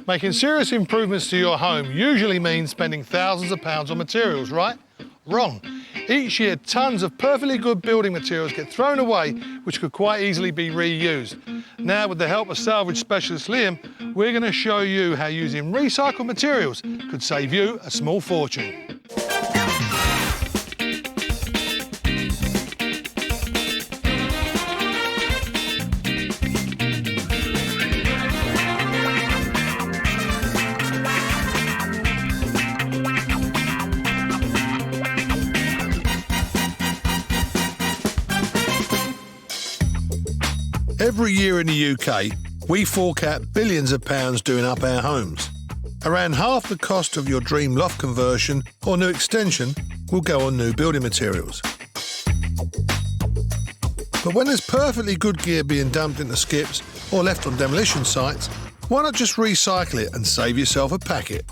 Making serious improvements to your home usually means spending thousands of pounds on materials, right? Wrong. Each year, tons of perfectly good building materials get thrown away, which could quite easily be reused. Now, with the help of salvage specialist Liam, we're going to show you how using recycled materials could save you a small fortune. Every year in the UK, we fork out billions of pounds doing up our homes. Around half the cost of your dream loft conversion or new extension will go on new building materials. But when there's perfectly good gear being dumped into skips or left on demolition sites, why not just recycle it and save yourself a packet?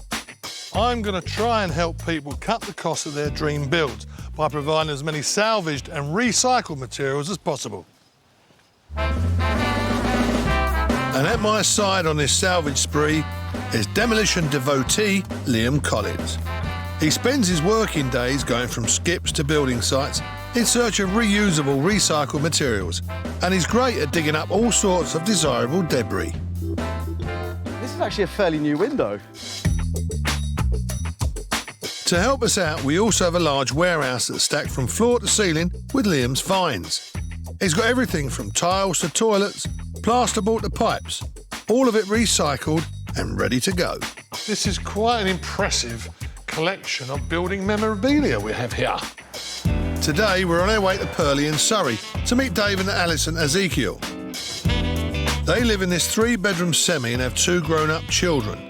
I'm going to try and help people cut the cost of their dream builds by providing as many salvaged and recycled materials as possible. And at my side on this salvage spree is demolition devotee Liam Collins. He spends his working days going from skips to building sites in search of reusable, recycled materials, and he's great at digging up all sorts of desirable debris. This is actually a fairly new window. To help us out, we also have a large warehouse that's stacked from floor to ceiling with Liam's finds. He's got everything from tiles to toilets, plasterboard to pipes, all of it recycled and ready to go. This is quite an impressive collection of building memorabilia we have here. Today, we're on our way to Purley in Surrey to meet Dave and Alison Ezekiel. They live in this 3-bedroom semi and have 2 grown-up children.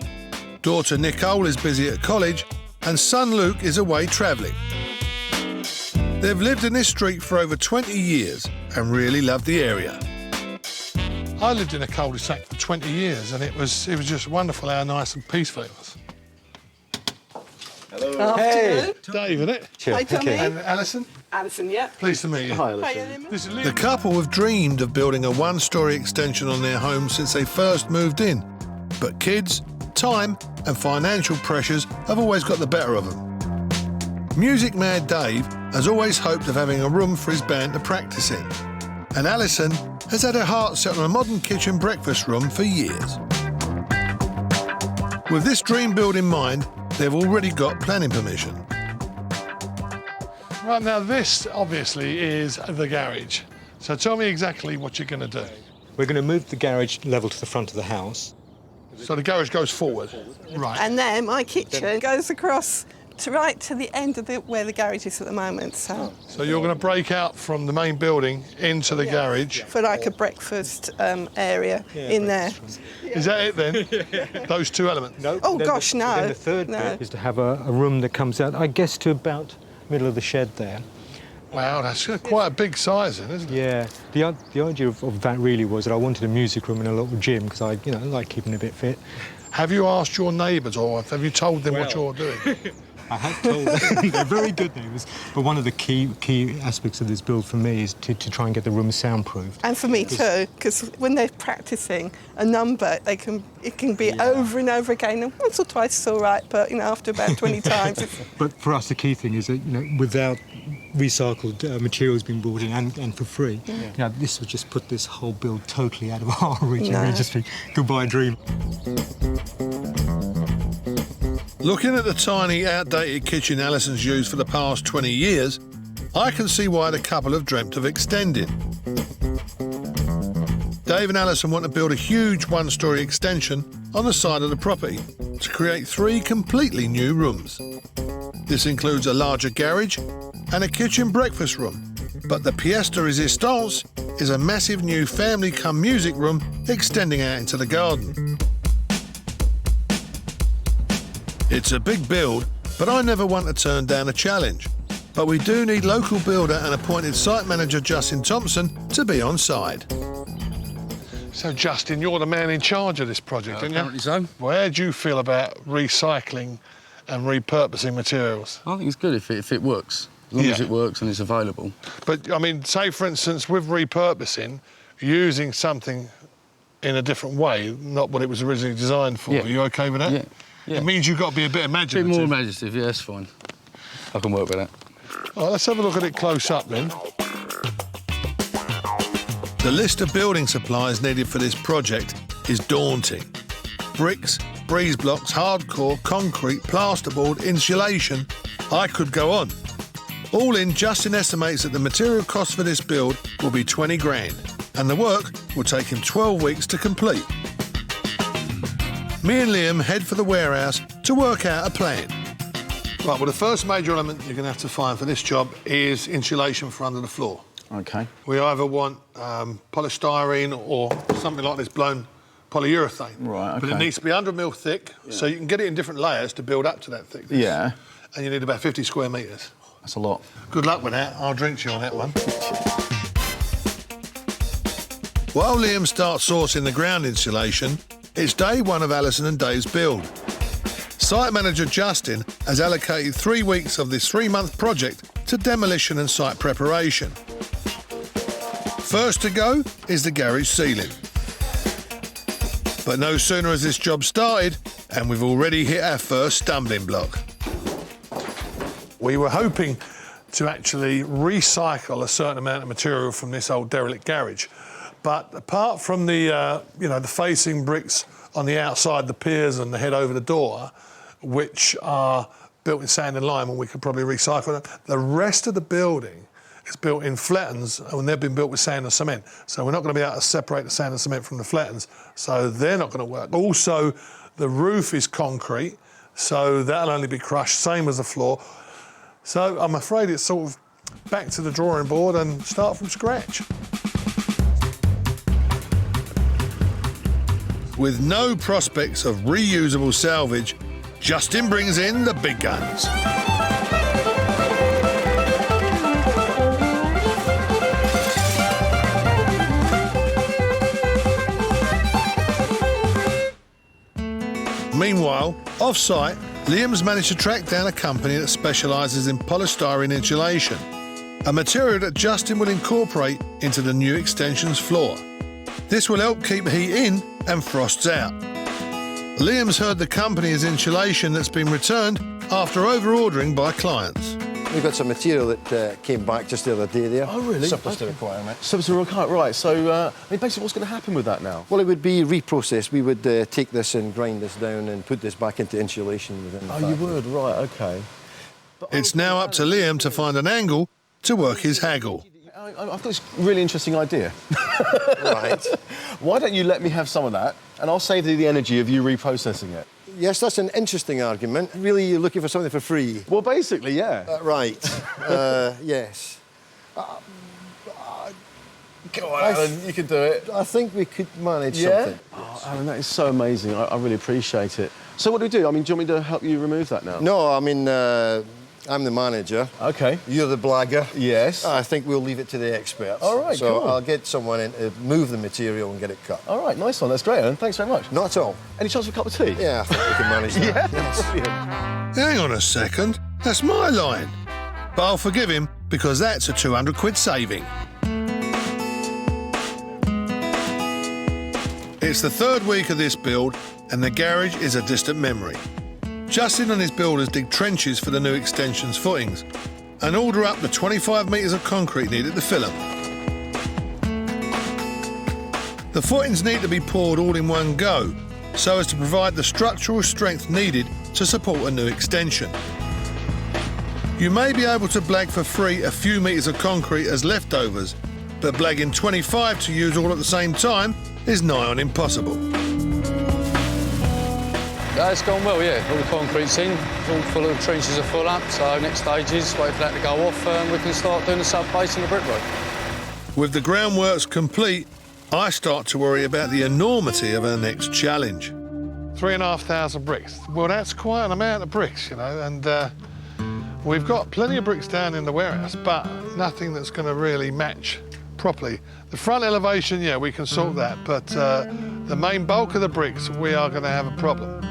Daughter Nicole is busy at college and son Luke is away travelling. They've lived in this street for over 20 years and really love the area. I lived in a cul-de-sac for 20 years and it was just wonderful how nice and peaceful it was. Hello. Hey. Dave, isn't it? Sure. Hi, Tommy. Okay. And Alison? Alison, yeah. Pleased to meet you. Hi, Hi, Alison. This is the couple have dreamed of building a 1-storey extension on their home since they first moved in. But kids, time and financial pressures have always got the better of them. Music mad Dave has always hoped of having a room for his band to practice in. And Alison has had her heart set on a modern kitchen breakfast room for years. With this dream build in mind, they've already got planning permission. Right, now this obviously is the garage. So tell me exactly what you're going to do. We're going to move the garage level to the front of the house. So the garage goes forward? Right. And then my kitchen goes across to right to the end of where the garage is at the moment. So So you're going to break out from the main building into the garage. for like a breakfast area in there. Is that it then? Those 2 elements? No. Oh, gosh, no. Then the third No. bit is to have a room that comes out, I guess, to about middle of the shed there. Wow, that's quite a big size then, isn't it? Yeah. The idea of that really was that I wanted a music room and a little gym because I like keeping a bit fit. Have you asked your neighbours or have you told them what you're doing? I have told them. They're very good neighbours. But one of the key aspects of this build for me is to try and get the room soundproofed. And for me too, because when they're practicing a number, it can be over and over again. And once or twice it's all right, but after about 20 times, it's... But for us, the key thing is that without recycled materials being brought in and for free, this would just put this whole build totally out of our reach. No. And we'd just be goodbye dream. Looking at the tiny, outdated kitchen Alison's used for the past 20 years, I can see why the couple have dreamt of extending. Dave and Alison want to build a huge 1-storey extension on the side of the property to create 3 completely new rooms. This includes a larger garage and a kitchen breakfast room. But the pièce de résistance is a massive new family-cum-music room extending out into the garden. It's a big build, but I never want to turn down a challenge. But we do need local builder and appointed site manager Justin Thompson to be on side. So, Justin, you're the man in charge of this project, aren't you? Apparently so. How do you feel about recycling and repurposing materials? I think it's good if it works, as long as it works and it's available. But, I mean, say, for instance, with repurposing, using something in a different way, not what it was originally designed for. Yeah. Are you OK with that? Yeah. Yeah. It means you've got to be a bit A bit imaginative. more imaginative, yeah, that's fine. I can work with that. All right, let's have a look at it close up then. The list of building supplies needed for this project is daunting. Bricks, breeze blocks, hardcore, concrete, plasterboard, insulation. I could go on. All in, Justin estimates that the material cost for this build will be 20 grand, and the work will take him 12 weeks to complete. Me and Liam head for the warehouse to work out a plan. Right, well, the first major element you're going to have to find for this job is insulation for under the floor. OK. We either want polystyrene or something like this blown polyurethane. Right, But it OK. needs to be 100 mil thick, so you can get it in different layers to build up to that thickness. Yeah. And you need about 50 square metres. That's a lot. Good luck with that. I'll drink to you on that one. While Liam starts sourcing the ground insulation, it's day one of Alison and Dave's build. Site manager Justin has allocated 3 weeks of this 3-month project to demolition and site preparation. First to go is the garage ceiling. But no sooner has this job started, and we've already hit our first stumbling block. We were hoping to actually recycle a certain amount of material from this old derelict garage. But apart from the, the facing bricks on the outside, the piers and the head over the door, which are built in sand and lime, and we could probably recycle them, the rest of the building is built in flattens, and they've been built with sand and cement. So we're not going to be able to separate the sand and cement from the flattens, so they're not going to work. Also, the roof is concrete, so that'll only be crushed, same as the floor. So I'm afraid it's sort of back to the drawing board and start from scratch. With no prospects of reusable salvage, Justin brings in the big guns. Meanwhile, off-site, Liam's managed to track down a company that specialises in polystyrene insulation, a material that Justin will incorporate into the new extension's floor. This will help keep heat in and frosts out. Liam's heard the company is insulation that's been returned after over-ordering by clients. We've got some material that came back just the other day there. Oh, really? Surplus to requirement. Surplus to requirement, right. So, basically, what's going to happen with that now? Well, it would be reprocessed. We would take this and grind this down and put this back into insulation within the Oh, you factory. would? Right, OK. It's now up to Liam to find an angle to work his haggle. I've got this really interesting idea. Right. Why don't you let me have some of that, and I'll save you the energy of you reprocessing it? Yes, that's an interesting argument. Really, you're looking for something for free. Well, basically, yeah. Right. Yes. Come on, Alan, you can do it. I think we could manage Yeah? something. Oh, Alan, that is so amazing. I really appreciate it. So what do we do? I mean, do you want me to help you remove that now? No, I mean, I'm the manager. OK. You're the blagger. Yes. I think we'll leave it to the experts. All right, So cool. I'll get someone in to move the material and get it cut. All right, nice one. That's great, Alan. Thanks very much. Not at all. Any chance for a cup of tea? Yeah, I think we can manage that. Yeah? Yes. Brilliant. Hang on a second, that's my line. But I'll forgive him because that's a 200 quid saving. It's the third week of this build and the garage is a distant memory. Justin and his builders dig trenches for the new extension's footings and order up the 25 metres of concrete needed to fill them. The footings need to be poured all in one go so as to provide the structural strength needed to support a new extension. You may be able to blag for free a few metres of concrete as leftovers, but blagging 25 to use all at the same time is nigh on impossible. It's gone well, yeah. All the concrete's in, it's all full of the trenches are full up, so next stage is wait for that to go off and we can start doing the sub-base and the brickwork. With the groundworks complete, I start to worry about the enormity of our next challenge. 3,500 bricks. Well, that's quite an amount of bricks, you know, and we've got plenty of bricks down in the warehouse, but nothing that's going to really match properly. The front elevation, yeah, we can sort that, but the main bulk of the bricks, we are going to have a problem.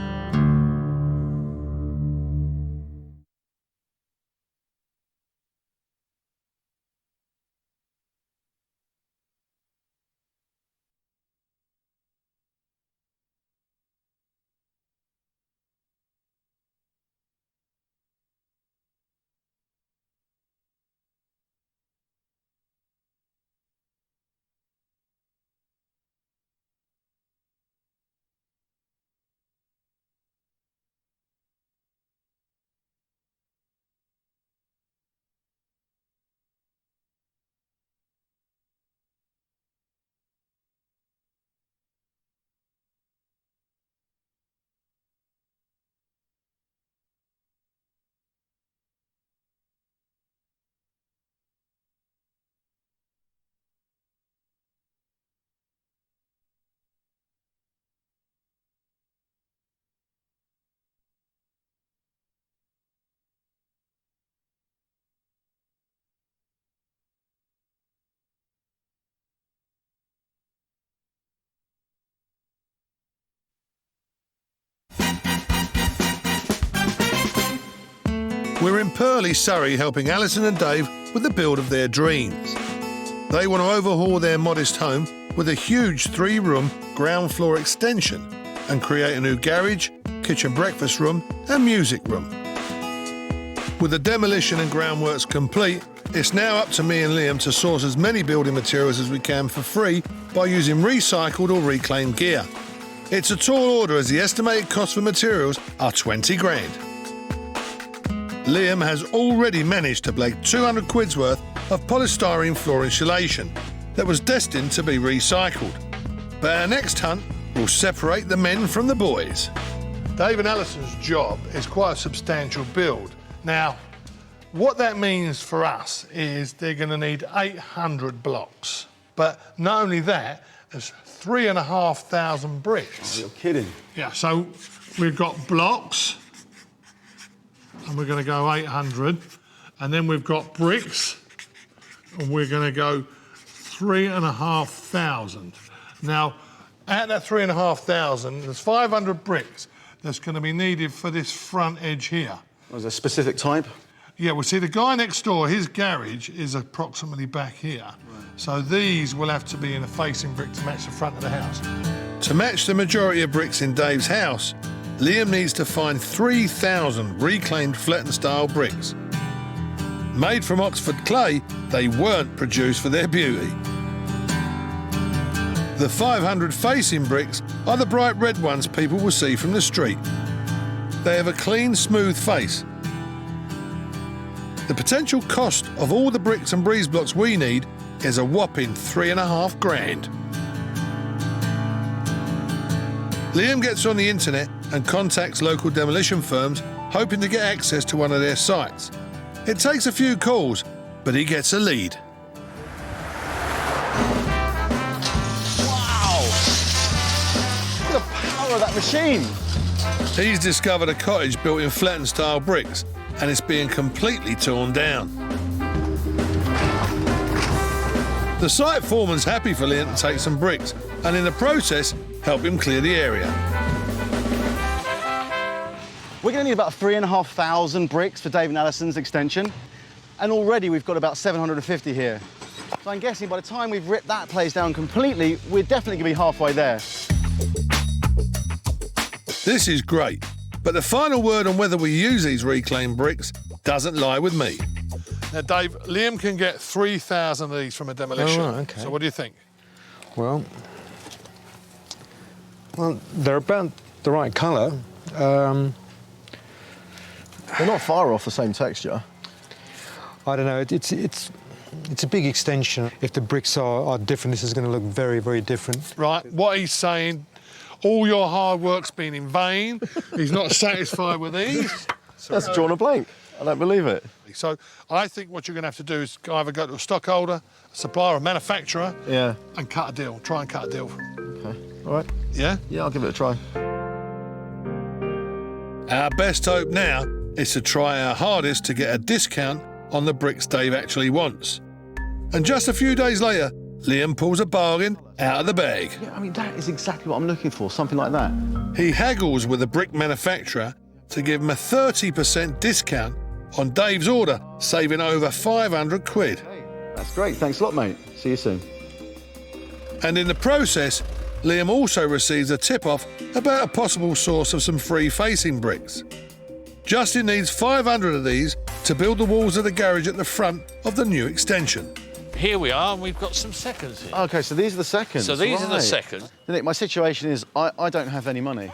We're in Purley, Surrey, helping Alison and Dave with the build of their dreams. They want to overhaul their modest home with a huge 3-room ground floor extension and create a new garage, kitchen breakfast room and music room. With the demolition and groundworks complete, it's now up to me and Liam to source as many building materials as we can for free by using recycled or reclaimed gear. It's a tall order as the estimated cost for materials are 20 grand. Liam has already managed to blag 200 quid's worth of polystyrene floor insulation that was destined to be recycled. But our next hunt will separate the men from the boys. Dave and Alison's job is quite a substantial build. Now, what that means for us is they're going to need 800 blocks. But not only that, there's 3,500 bricks. You're kidding. Yeah, so we've got blocks, and we're going to go 800, and then we've got bricks, and we're going to go 3,500. Now, at that 3,500, there's 500 bricks that's going to be needed for this front edge here. Was there a specific type? Yeah, well, see, the guy next door, his garage is approximately back here. Right. So these will have to be in a facing brick to match the front of the house. To match the majority of bricks in Dave's house, Liam needs to find 3,000 reclaimed Fletton-style bricks. Made from Oxford clay, they weren't produced for their beauty. The 500 facing bricks are the bright red ones people will see from the street. They have a clean, smooth face. The potential cost of all the bricks and breeze blocks we need is a whopping 3.5 grand. Liam gets on the internet and contacts local demolition firms, hoping to get access to one of their sites. It takes a few calls, but he gets a lead. Wow! Look at the power of that machine. He's discovered a cottage built in Fletton-style bricks, and it's being completely torn down. The site foreman's happy for Liam to take some bricks, and in the process, help him clear the area. We're going to need about 3,500 bricks for Dave and Alison's extension, and already we've got about 750 here. So I'm guessing by the time we've ripped that place down completely, we're definitely going to be halfway there. This is great, but the final word on whether we use these reclaimed bricks doesn't lie with me. Now, Dave, Liam can get 3,000 of these from a demolition. Oh, right, OK. So what do you think? Well, they're about the right colour. They're not far off the same texture. I don't know, it's a big extension. If the bricks are different, this is going to look very, very different. Right, what he's saying, all your hard work's been in vain. He's not satisfied with these. That's drawn a blank. I don't believe it. So I think what you're going to have to do is either go to a stockholder, a supplier, a manufacturer, Yeah. and cut a deal. Try and cut a deal. Okay. All right. Yeah? Yeah, I'll give it a try. Our best hope now is to try our hardest to get a discount on the bricks Dave actually wants. And just a few days later, Liam pulls a bargain out of the bag. Yeah, I mean, that is exactly what I'm looking for, something like that. He haggles with the brick manufacturer to give him a 30% discount on Dave's order, saving over 500 quid. That's great. Thanks a lot, mate. See you soon. And in the process, Liam also receives a tip-off about a possible source of some free facing bricks. Justin needs 500 of these to build the walls of the garage at the front of the new extension. Here we are, and we've got some seconds here. OK, so these are the seconds. So these are the Right. seconds. Nick, my situation is I don't have any money.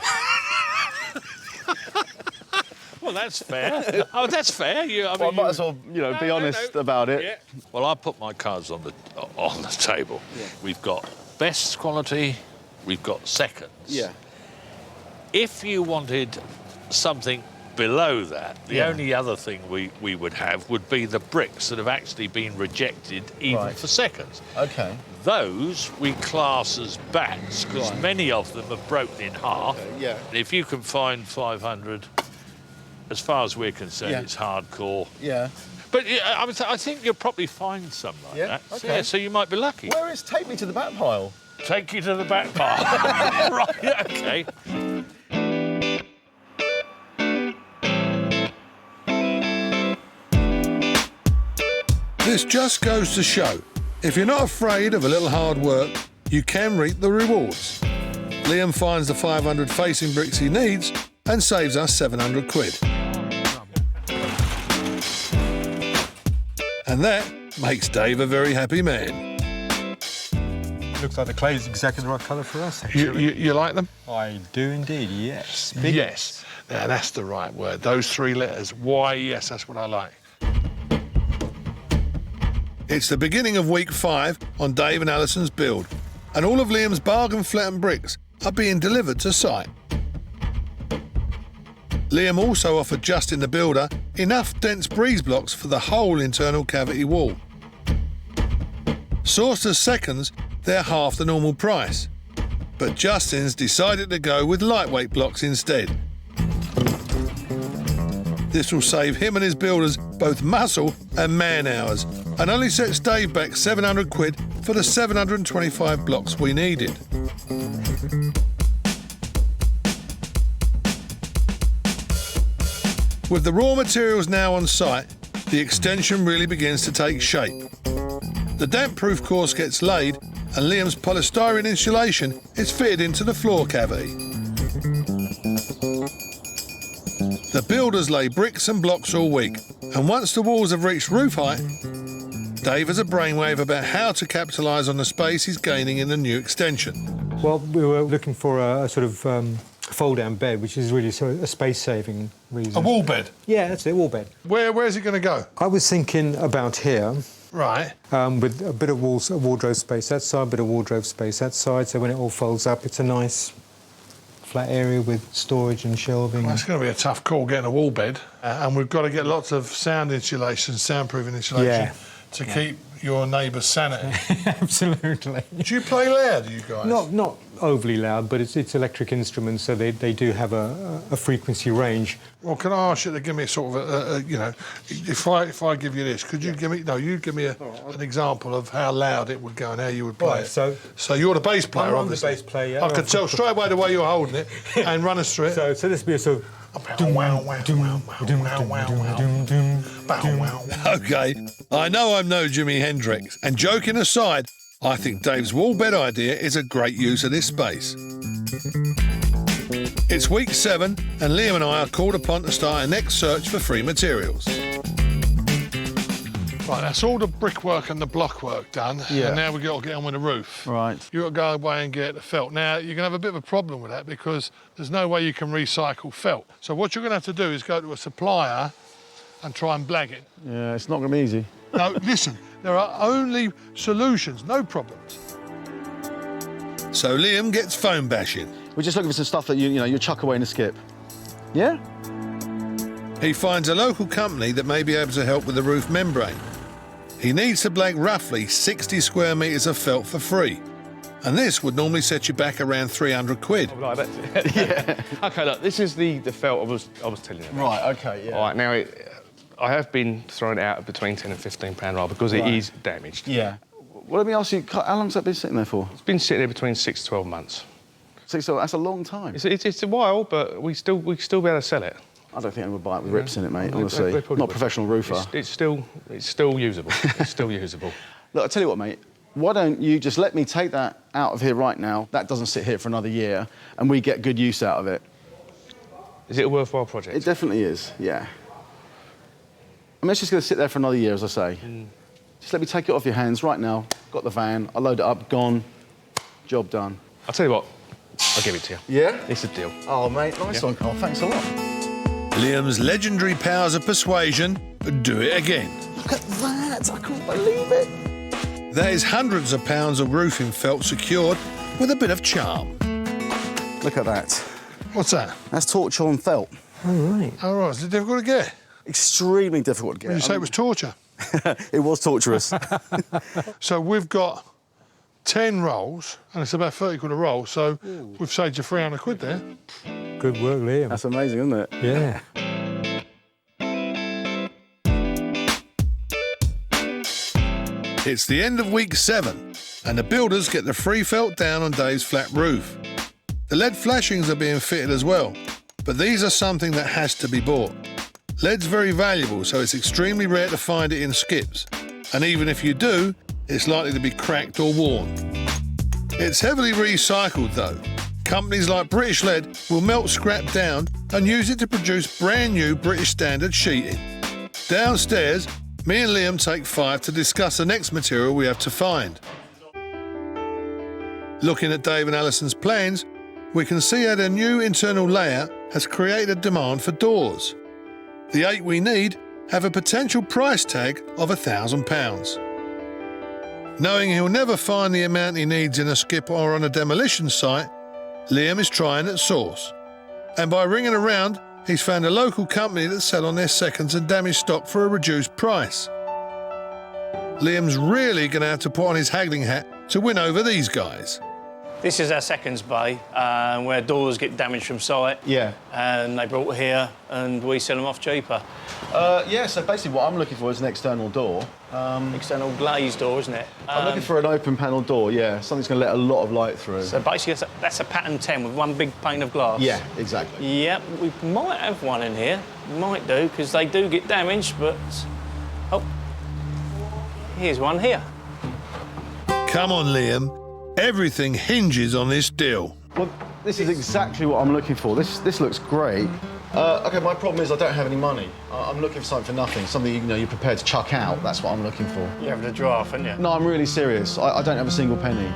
Well, that's fair. Oh, that's fair. I might as well, be honest about it. Yeah. Well, I put my cards on the table. Yeah. We've got best quality, we've got seconds. Yeah. If you wanted something below that, the only other thing we would have would be the bricks that have actually been rejected even for seconds. OK. Those we class as bats, because many of them are broken in half. Okay, yeah. If you can find 500, as far as we're concerned, it's hardcore. Yeah. But I think you'll probably find some like that. Okay. Yeah, so you might be lucky. Where is take me to the back pile? Take you to the back pile. Right, OK. This just goes to show, if you're not afraid of a little hard work, you can reap the rewards. Liam finds the 500 facing bricks he needs and saves us 700 quid. And that makes Dave a very happy man. Looks like the clay is exactly the right colour for us, actually. You like them? I do indeed, yes. Big Yes. Now, that's the right word. Those 3 letters. Why, yes, that's what I like. It's the beginning of week 5 on Dave and Alison's build, and all of Liam's bargain flattened bricks are being delivered to site. Liam also offered Justin the builder enough dense breeze blocks for the whole internal cavity wall. Sourced as seconds, they're half the normal price, but Justin's decided to go with lightweight blocks instead. This will save him and his builders both muscle and man hours, and only sets Dave back 700 quid for the 725 blocks we needed. With the raw materials now on site, the extension really begins to take shape. The damp-proof course gets laid, and Liam's polystyrene insulation is fitted into the floor cavity. The builders lay bricks and blocks all week, and once the walls have reached roof height, Dave has a brainwave about how to capitalise on the space he's gaining in the new extension. Well, we were looking for a sort of fold-down bed, which is really sort of a space-saving reason. A wall bed? Yeah, that's it, wall bed. Where's it going to go? I was thinking about here, Right. with a bit of wardrobe space that side, a bit of wardrobe space that side, so when it all folds up, it's a nice flat area with storage and shelving. Well, it's going to be a tough call getting a wall bed, and we've got to get lots of sound insulation, soundproofing insulation, to keep your neighbour's sanity. Absolutely. Do you play loud, you guys? Not overly loud, but it's electric instruments, so they do have a frequency range. Well, can I ask you to give me sort of a you know, if I give you this, could you give me, no, you give me an example of how loud it would go and how you would play it. So you're the bass player, I'm the obviously. bass player, yeah. I could tell straight away the way you're holding it, and run us through it. So this would be a sort of... OK, I know I'm no Jimi Hendrix, and joking aside, I think Dave's wall bed idea is a great use of this space. It's week 7, and Liam and I are called upon to start our next search for free materials. Right, that's all the brickwork and the blockwork done, and now we've got to get on with the roof. Right. You've got to go away and get the felt. Now, you're going to have a bit of a problem with that because there's no way you can recycle felt. So what you're going to have to do is go to a supplier and try and blag it. Yeah, it's not going to be easy. No, listen, there are only solutions, no problems. So Liam gets foam bashing. We're just looking for some stuff that you chuck away in a skip. Yeah? He finds a local company that may be able to help with the roof membrane. He needs to blag roughly 60 square metres of felt for free. And this would normally set you back around 300 quid. Right, that's it. Yeah. OK, look, this is the felt I was telling you about. Right, OK, yeah. All right, now, I have been throwing it out between £10 and £15 roll because it is damaged. Yeah. Well, let me ask you, how long's that been sitting there for? It's been sitting there between 6 to 12 months. So that's a long time. It's a while, but we still be able to sell it. I don't think anyone would buy it with rips in it, mate, honestly. They probably Not a would. professional roofer. It's still usable. It's still usable. Look, I'll tell you what, mate. Why don't you just let me take that out of here right now? That doesn't sit here for another year, and we get good use out of it. Is it a worthwhile project? It definitely is, yeah. I mean, it's just going to sit there for another year, as I say. Just let me take it off your hands right now. Got the van, I load it up, gone. Job done. I'll tell you what, I'll give it to you. Yeah? It's a deal. Oh, mate, nice one, Carl. Thanks a lot. Liam's legendary powers of persuasion do it again. Look at that! I can't believe it. That is hundreds of pounds of roofing felt secured with a bit of charm. Look at that. What's that? That's torture on felt. All right. Oh, right. Is it difficult to get? Extremely difficult to get. When you say it was torture? It was torturous. So we've got 10 rolls, and it's about 30 quid a roll, so we've saved you 300 quid there. Good work, Liam. That's amazing, isn't it? Yeah. It's the end of week 7, and the builders get the free felt down on Dave's flat roof. The LED flashings are being fitted as well, but these are something that has to be bought. LED's very valuable, so it's extremely rare to find it in skips. and even if you do, it's likely to be cracked or worn. It's heavily recycled though. Companies like British Lead will melt scrap down and use it to produce brand new British standard sheeting. Downstairs, me and Liam take 5 to discuss the next material we have to find. Looking at Dave and Alison's plans, we can see how their new internal layout has created a demand for doors. The 8 we need have a potential price tag of £1,000. Knowing he'll never find the amount he needs in a skip or on a demolition site, Liam is trying at source. And by ringing around, he's found a local company that sell on their seconds and damaged stock for a reduced price. Liam's really going to have to put on his haggling hat to win over these guys. This is our seconds bay, where doors get damaged from site. Yeah. And they brought here, and we sell them off cheaper. Yeah, so basically what I'm looking for is an external door. External glazed door, isn't it? I'm looking for an open panel door, yeah. Something's going to let a lot of light through. So basically that's a pattern 10 with one big pane of glass. Yeah, exactly. Yep, we might have one in here. Might do, because they do get damaged, but... Oh, here's one here. Come on, Liam. Everything hinges on this deal. Well, this is exactly what I'm looking for. This looks great. OK, my problem is I don't have any money. I'm looking for something for nothing, something you're prepared to chuck out. That's what I'm looking for. You're having a draft, aren't you? No, I'm really serious. I don't have a single penny.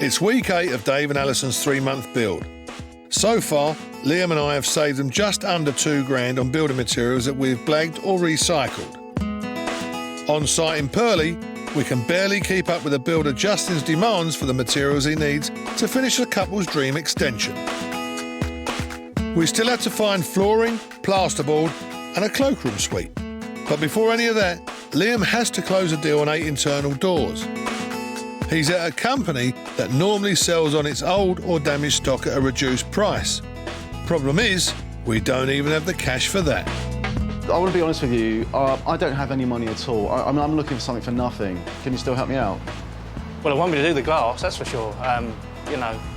It's week 8 of Dave and Alison's 3-month build. So far, Liam and I have saved them just under £2,000 on building materials that we've blagged or recycled. On site in Purley, we can barely keep up with the builder Justin's demands for the materials he needs to finish the couple's dream extension. We still have to find flooring, plasterboard and a cloakroom suite. But before any of that, Liam has to close a deal on 8 internal doors. He's at a company that normally sells on its old or damaged stock at a reduced price. Problem is, we don't even have the cash for that. I want to be honest with you, I don't have any money at all. I'm looking for something for nothing. Can you still help me out? Well, I want me to do the glass, that's for sure.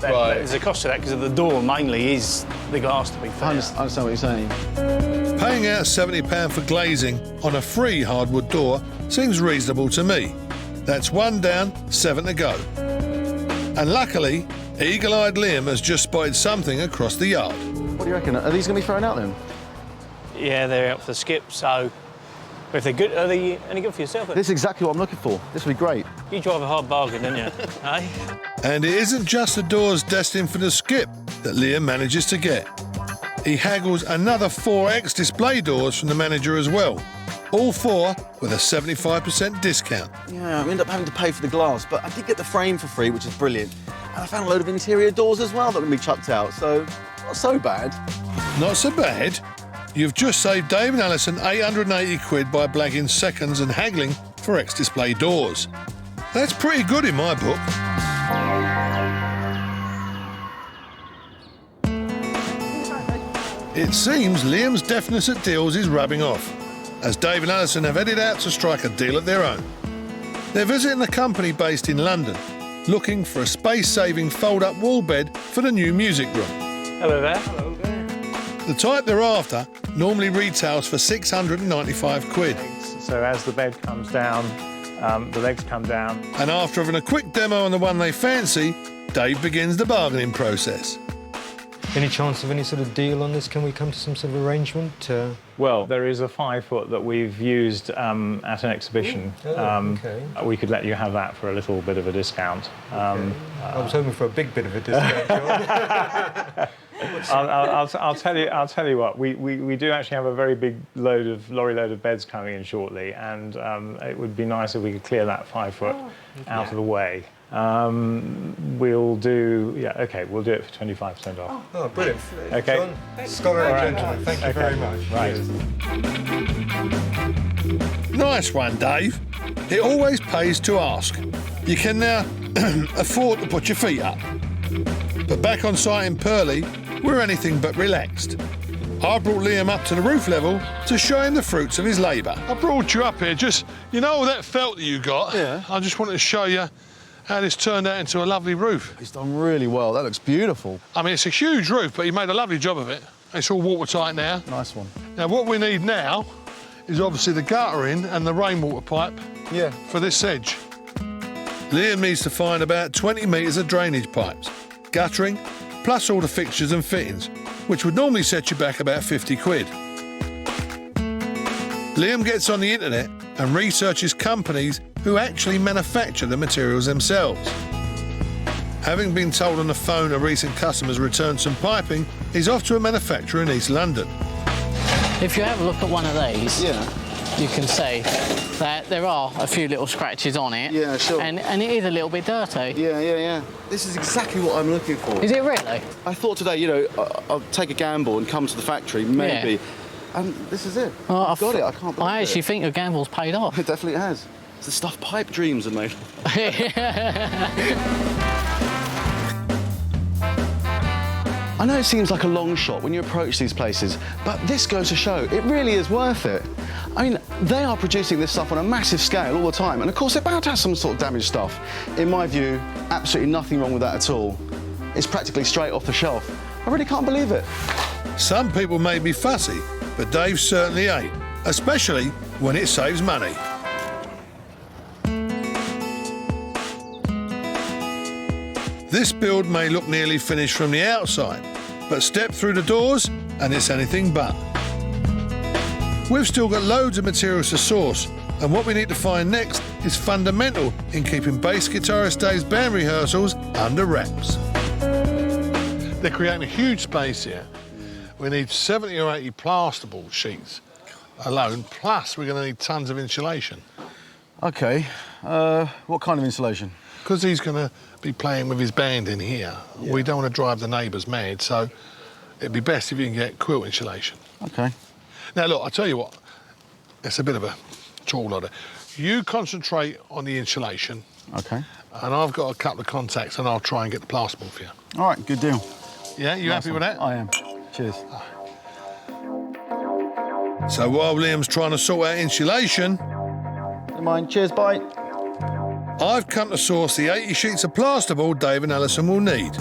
There's a cost to that because the door mainly is the glass, to be fair. I understand what you're saying. Paying out £70 for glazing on a free hardwood door seems reasonable to me. That's 1 down, 7 to go. And luckily, eagle-eyed Liam has just spotted something across the yard. What do you reckon? Are these going to be thrown out then? Yeah, they're out for the skip, so if they're good, are they any good for yourself? This is exactly what I'm looking for. This would be great. You drive a hard bargain, don't you? Eh? And it isn't just the doors destined for the skip that Liam manages to get. He haggles another 4 ex-display doors from the manager as well. All 4 with a 75% discount. Yeah, I ended up having to pay for the glass, but I did get the frame for free, which is brilliant. And I found a load of interior doors as well that can be chucked out, so not so bad. Not so bad. You've just saved Dave and Alison £880 by blagging seconds and haggling for ex-display doors. That's pretty good in my book. It seems Liam's deafness at deals is rubbing off, as Dave and Alison have headed out to strike a deal of their own. They're visiting a company based in London, looking for a space-saving fold-up wall bed for the new music room. Hello there. The type they're after normally retails for 695 quid. So as the bed comes down, the legs come down. And after having a quick demo on the one they fancy, Dave begins the bargaining process. Any chance of any sort of deal on this? Can we come to some sort of arrangement? Well, there is a 5-foot that we've used at an exhibition. Okay. We could let you have that for a little bit of a discount. I was hoping for a big bit of a discount. I'll tell you what. We do actually have a very big lorry load of beds coming in shortly, and it would be nice if we could clear that 5-foot out of the way. We'll do we'll do it for 25% off. Oh, brilliant. Okay. John, scholar and gentleman, thank you very much. Right. Nice one, Dave. It always pays to ask. You can now afford to put your feet up. But back on site in Purley, we're anything but relaxed. I brought Liam up to the roof level to show him the fruits of his labour. I brought you up here you know all that felt that you got? Yeah. I just wanted to show you how this turned out into a lovely roof. He's done really well. That looks beautiful. I mean, it's a huge roof, but he made a lovely job of it. It's all watertight now. Nice one. Now, what we need now is obviously the guttering and the rainwater pipe for this edge. Liam needs to find about 20 metres of drainage pipes, guttering, plus all the fixtures and fittings, which would normally set you back about 50 quid. Liam gets on the internet and researches companies who actually manufacture the materials themselves. Having been told on the phone a recent customer's returned some piping, he's off to a manufacturer in East London. If you have a look at one of these, you can see that there are a few little scratches on it. Yeah, sure. And it is a little bit dirty. Yeah. This is exactly what I'm looking for. Is it really? I thought today, I'll take a gamble and come to the factory, maybe. Yeah. And this is it. Well, I've got it, I can't believe it. I actually think your gamble's paid off. It definitely has. It's the stuff pipe dreams are made of. I know it seems like a long shot when you approach these places, but this goes to show it really is worth it. I mean, they are producing this stuff on a massive scale all the time, and of course they're bound to have some sort of damaged stuff. In my view, absolutely nothing wrong with that at all. It's practically straight off the shelf. I really can't believe it. Some people may be fussy, but Dave certainly ain't, especially when it saves money. This build may look nearly finished from the outside, but step through the doors and it's anything but. We've still got loads of materials to source, and what we need to find next is fundamental in keeping bass guitarist Dave's band rehearsals under wraps. They're creating a huge space here. We need 70 or 80 plasterboard sheets alone, plus we're going to need tons of insulation. OK, what kind of insulation? Because he's going to be playing with his band in here, we don't want to drive the neighbours mad, so it'd be best if you can get quilt insulation. OK. Now, look, I'll tell you what, it's a bit of a tall order. You concentrate on the insulation. OK. And I've got a couple of contacts and I'll try and get the plasterboard for you. All right, good deal. Yeah, you happy with that? I am. Cheers. So while Liam's trying to sort out insulation... Never mind, cheers, bye. I've come to source the 80 sheets of plasterboard Dave and Alison will need.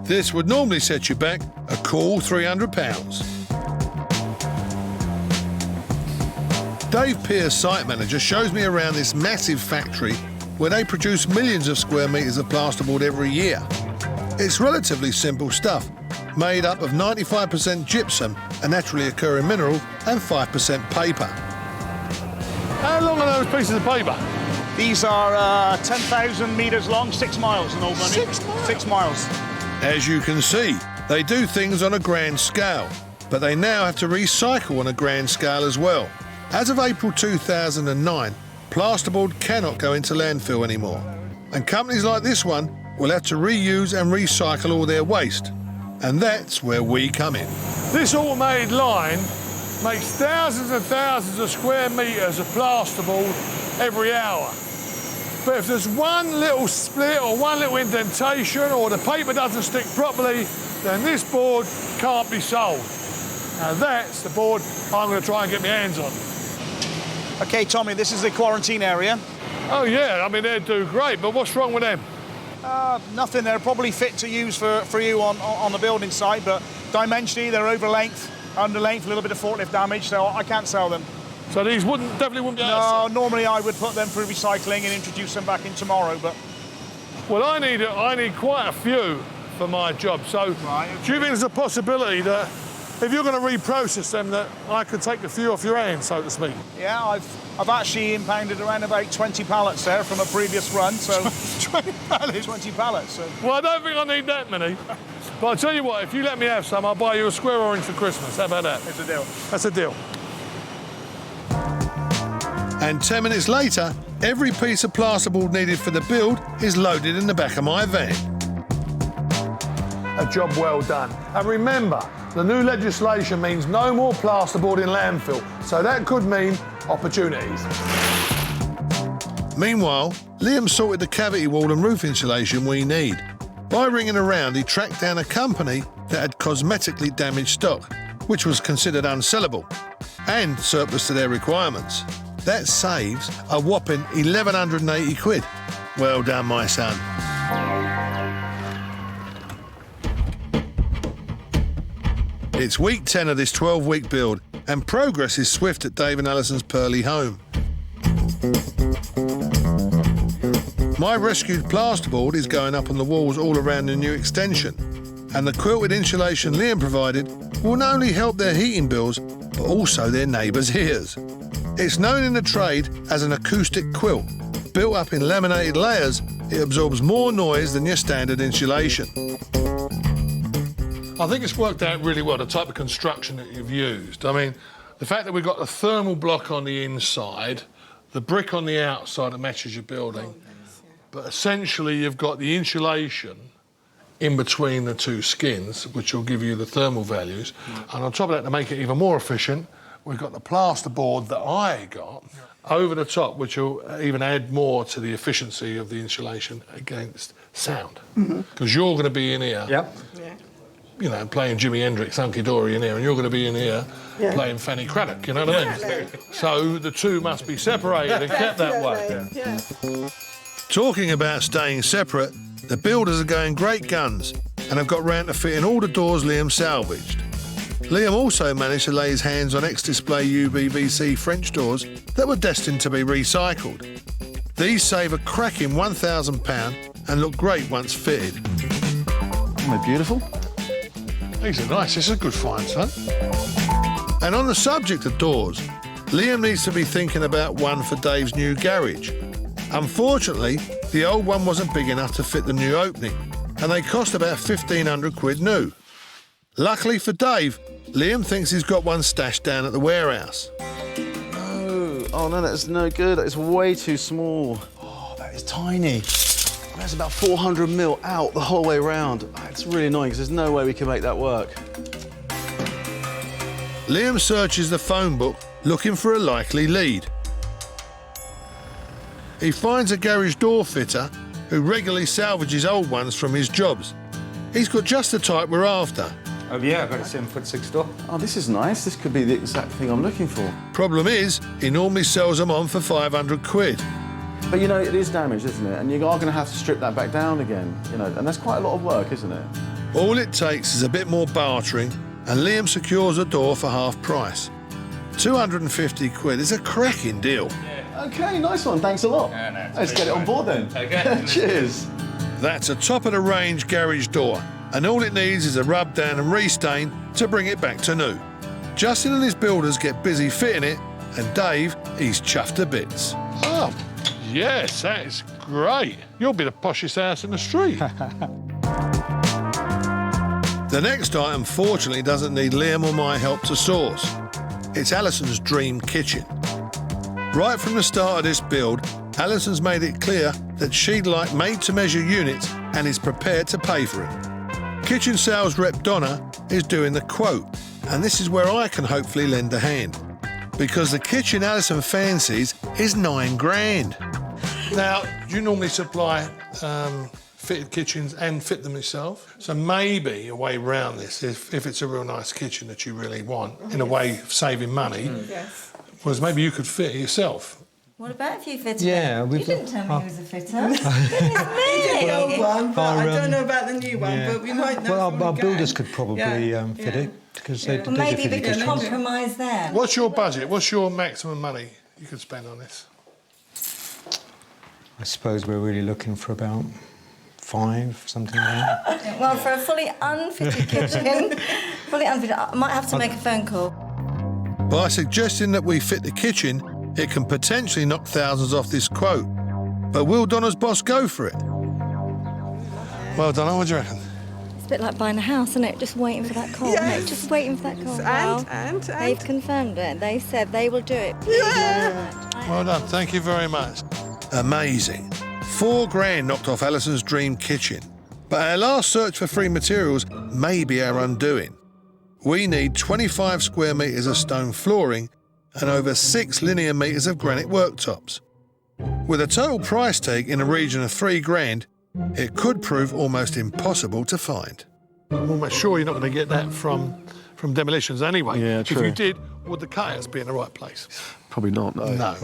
This would normally set you back a cool £300. Dave Pearce, site manager, shows me around this massive factory where they produce millions of square metres of plasterboard every year. It's relatively simple stuff, made up of 95% gypsum, a naturally occurring mineral, and 5% paper. How long are those pieces of paper? These are 10,000 metres long, 6 miles in Old Money. 6 miles? 6 miles. As you can see, they do things on a grand scale, but they now have to recycle on a grand scale as well. As of April 2009, plasterboard cannot go into landfill anymore, and companies like this one will have to reuse and recycle all their waste, and that's where we come in. This automated line makes thousands and thousands of square metres of plasterboard every hour. But if there's one little split or one little indentation or the paper doesn't stick properly, then this board can't be sold. Now that's the board I'm going to try and get my hands on. OK, Tommy, this is the quarantine area. Oh, yeah, I mean, they do great, but what's wrong with them? Nothing. They're probably fit to use for you on the building site, but dimensionally they're over length, under length, a little bit of forklift damage, so I can't sell them. So these definitely wouldn't be able to No, sell? normally I would put them through recycling and introduce them back in tomorrow, but... Well, I need quite a few for my job, so Right, do you think there's a possibility that if you're going to reprocess them, that I could take a few off your hands, so to speak? Yeah, I've actually impounded around about 20 pallets there from a previous run, so... 20 pallets? 20 pallets, so... Well, I don't think I need that many. But I'll tell you what, if you let me have some, I'll buy you a square orange for Christmas. How about that? It's a deal. That's a deal. And 10 minutes later, every piece of plasterboard needed for the build is loaded in the back of my van. A job well done. And remember, the new legislation means no more plasterboard in landfill, so that could mean opportunities. Meanwhile, Liam sorted the cavity wall and roof insulation we need. By ringing around, he tracked down a company that had cosmetically damaged stock, which was considered unsellable and surplus to their requirements. That saves a whopping 1,180 quid. Well done, my son. It's week 10 of this 12-week build, and progress is swift at Dave and Alison's Purley home. My rescued plasterboard is going up on the walls all around the new extension, and the quilted insulation Liam provided will not only help their heating bills, but also their neighbours' ears. It's known in the trade as an acoustic quilt. Built up in laminated layers, it absorbs more noise than your standard insulation. I think it's worked out really well, the type of construction that you've used. I mean, the fact that we've got the thermal block on the inside, the brick on the outside that matches your building, but essentially you've got the insulation in between the two skins, which will give you the thermal values. And on top of that, to make it even more efficient, we've got the plasterboard that I got over the top, which will even add more to the efficiency of the insulation against sound. Because you're going to be in here, you know, playing Jimi Hendrix, Hunky Dory in here, and you're going to be in here playing Fanny Craddock, you know what I mean? So the two must be separated and kept that way. Talking about staying separate, the builders are going great guns and have got round to fitting all the doors Liam salvaged. Liam also managed to lay his hands on ex-display UBVC French doors that were destined to be recycled. These save a cracking £1,000 and look great once fitted. Isn't they beautiful? These are nice. This is a good find, son. And on the subject of doors, Liam needs to be thinking about one for Dave's new garage. Unfortunately, the old one wasn't big enough to fit the new opening, and they cost about 1,500 quid new. Luckily for Dave, Liam thinks he's got one stashed down at the warehouse. Oh no, that's no good. That is way too small. Oh, that is tiny. That's about 400 mil out the whole way round. It's really annoying because there's no way we can make that work. Liam searches the phone book looking for a likely lead. He finds a garage door fitter who regularly salvages old ones from his jobs. He's got just the type we're after. Oh yeah, I've got a 7'6" door. Oh, this is nice. This could be the exact thing I'm looking for. Problem is, he normally sells them on for 500 quid. But you know, it is damaged, isn't it? And you are going to have to strip that back down again, you know, and that's quite a lot of work, isn't it? All it takes is a bit more bartering, and Liam secures a door for half price. 250 quid is a cracking deal. OK, nice one. Thanks a lot. Let's get it on board then. Okay. Cheers. That's a top-of-the-range garage door, and all it needs is a rub down and restain to bring it back to new. Justin and his builders get busy fitting it, and Dave, he's chuffed to bits. Oh, yes, that is great. You'll be the poshest house in the street. The next item, fortunately, doesn't need Liam or my help to source. It's Alison's dream kitchen. Right from the start of this build, Alison's made it clear that she'd like made-to-measure units and is prepared to pay for it. Kitchen sales rep Donna is doing the quote, and this is where I can hopefully lend a hand. Because the kitchen Alison fancies is £9 grand. Now, do you normally supply fitted kitchens and fit them yourself? So maybe a way around this, if it's a real nice kitchen that you really want, in a way of saving money, was maybe you could fit it yourself. What about if you fitted Yeah, it? we've You didn't tell me he was a fitter. The old one, but I don't know about the new one, yeah. but we might know. Well, from our the builders gang. could probably fit it because they Well, maybe fit we it. could compromise there. What's your budget? What's your maximum money you could spend on this? I suppose we're really looking for about 5, something like that. Well, for a fully unfitted kitchen, I might have to make a phone call. By suggesting that we fit the kitchen, it can potentially knock thousands off this quote. But will Donna's boss go for it? Well, Donna, what do you reckon? It's a bit like buying a house, isn't it? Just waiting for that call, isn't it? Just waiting for that call. And they've confirmed it. They said they will do it. Yeah. Well done, thank you very much. Amazing. £4,000 knocked off Alison's dream kitchen. But our last search for free materials may be our undoing. We need 25 square metres of stone flooring and over 6 linear metres of granite worktops. With a total price tag in the region of £3,000, it could prove almost impossible to find. I'm almost sure you're not going to get that from demolitions anyway. Yeah, true. If you did, would the cutouts be in the right place? Probably not, no. No.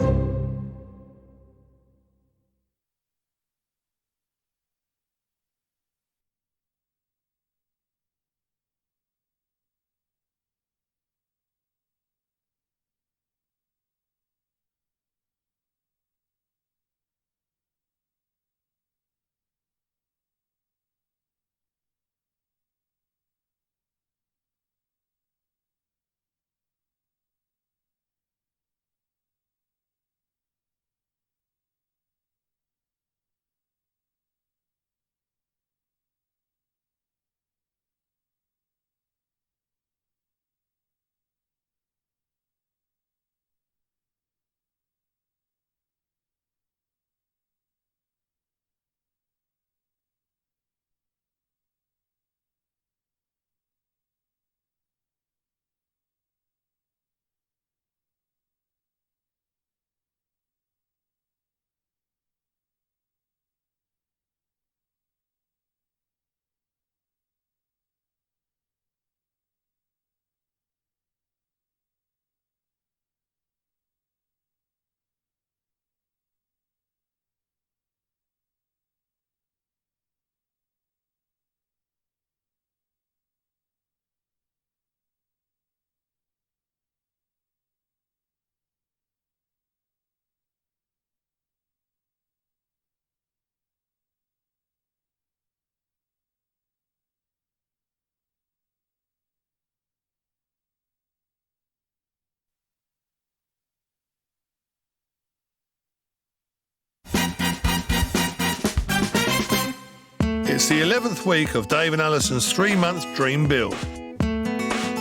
It's the 11th week of Dave and Alison's 3-month dream build.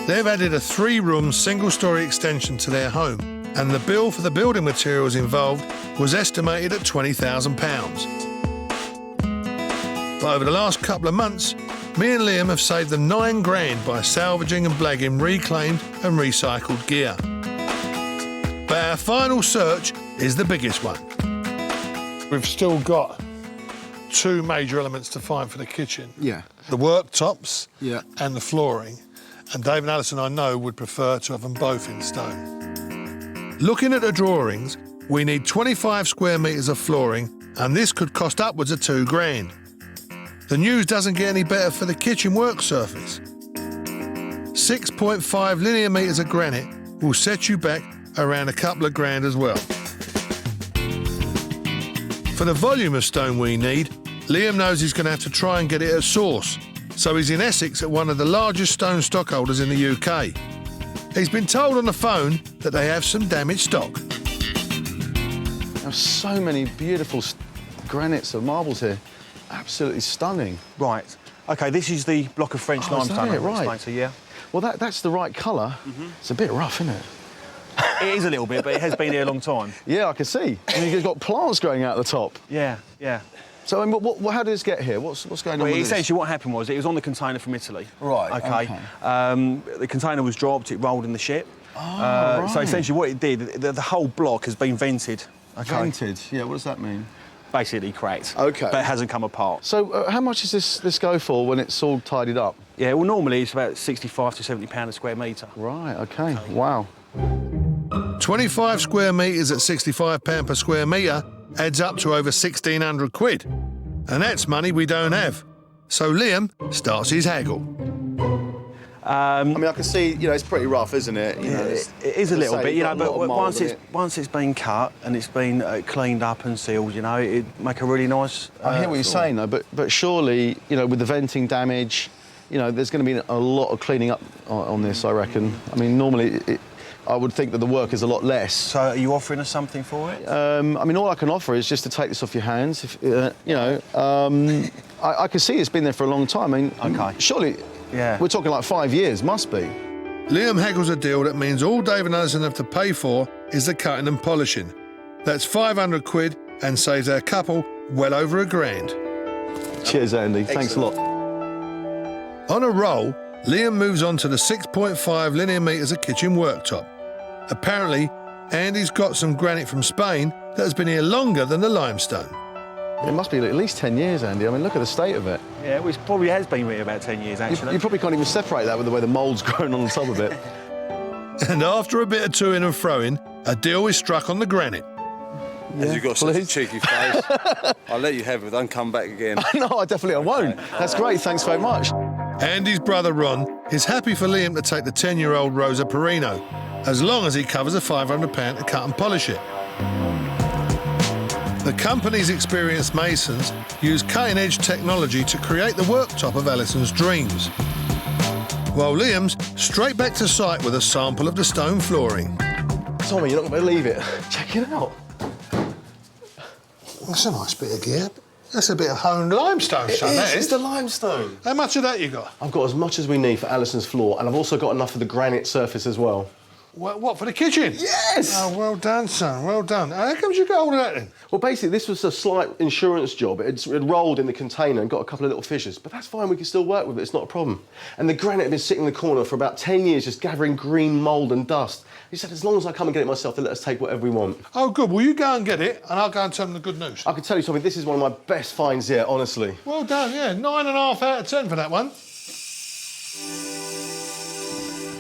They've added a 3-room, single-storey extension to their home, and the bill for the building materials involved was estimated at £20,000. But over the last couple of months, me and Liam have saved them £9,000 by salvaging and blagging reclaimed and recycled gear. But our final search is the biggest one. We've still got 2 major elements to find for the kitchen. Yeah. The worktops Yeah. and the flooring. And Dave and Alison, I know, would prefer to have them both in stone. Looking at the drawings, we need 25 square metres of flooring, and this could cost upwards of £2,000. The news doesn't get any better for the kitchen work surface. 6.5 linear metres of granite will set you back around a couple of grand as well. For the volume of stone we need, Liam knows he's going to have to try and get it at source, so he's in Essex at one of the largest stone stockholders in the UK. He's been told on the phone that they have some damaged stock. There's so many beautiful granites and marbles here. Absolutely stunning. Right. OK, this is the block of French limestone. Is that it? Right. So, yeah. Well, that's the right colour. It's a bit rough, isn't it? It is a little bit, but it has been here a long time. Yeah, I can see. And you've got plants growing out the top. Yeah, yeah. So, I mean, how did this get here? What's going on with this? Essentially, what happened was it was on the container from Italy. Right, OK. The container was dropped, it rolled in the ship. Oh, right. So, essentially, what it did, the whole block has been vented. Okay? Vented? Yeah, what does that mean? Basically cracked. OK. But it hasn't come apart. So, how much does this go for when it's all tidied up? Yeah, well, normally it's about £65 to £70 a square metre. Right, OK. Wow. 25 square metres at £65 per square metre adds up to over 1,600 quid. And that's money we don't have. So Liam starts his haggle. I mean, I can see, you know, it's pretty rough, isn't it? You know, it is a little bit, you know, but once it's been cut and it's been cleaned up and sealed, you know, it'd make a really nice... I hear what you're saying, though, but surely, you know, with the venting damage, you know, there's going to be a lot of cleaning up on this, I reckon. I mean, normally, I would think that the work is a lot less. So are you offering us something for it? I mean, all I can offer is just to take this off your hands. If, you know, I can see it's been there for a long time. I mean, OK. Surely... Yeah. We're talking like 5 years, must be. Liam haggles a deal that means all Dave and Alison have to pay for is the cutting and polishing. That's 500 quid and saves our couple well over £1,000. Cheers, Andy. Excellent. Thanks a lot. On a roll, Liam moves on to the 6.5 linear metres of kitchen worktop. Apparently, Andy's got some granite from Spain that has been here longer than the limestone. It must be at least 10 years, Andy. I mean, look at the state of it. Yeah, well, it probably has been here about 10 years, actually. You probably can't even separate that with the way the mould's grown on the top of it. And after a bit of to-in and fro-in, a deal is struck on the granite. As you've got such a cheeky face, I'll let you have it, don't come back again. No, I won't. That's great, thanks very much. Andy's brother Ron is happy for Liam to take the 10-year-old Rosa Perino, as long as he covers a £500 to cut and polish it. The company's experienced masons use cutting-edge technology to create the worktop of Alison's dreams, while Liam's straight back to site with a sample of the stone flooring. Tommy, you're not going to believe it. Check it out. That's a nice bit of gear. That's a bit of honed limestone, son, that is. It's the limestone. How much of that you got? I've got as much as we need for Alison's floor, and I've also got enough for the granite surface as well. What, for the kitchen? Yes! Oh, well done, son, well done. How come you got hold of that, then? Well, basically, this was a slight insurance job. It rolled in the container and got a couple of little fissures, but that's fine, we can still work with it, it's not a problem. And the granite had been sitting in the corner for about 10 years, just gathering green mould and dust. He said, as long as I come and get it myself, they'll let us take whatever we want. Oh, good. Well, you go and get it, and I'll go and tell them the good news. I can tell you something, this is one of my best finds yet, honestly. Well done, yeah. 9.5 out of 10 for that one.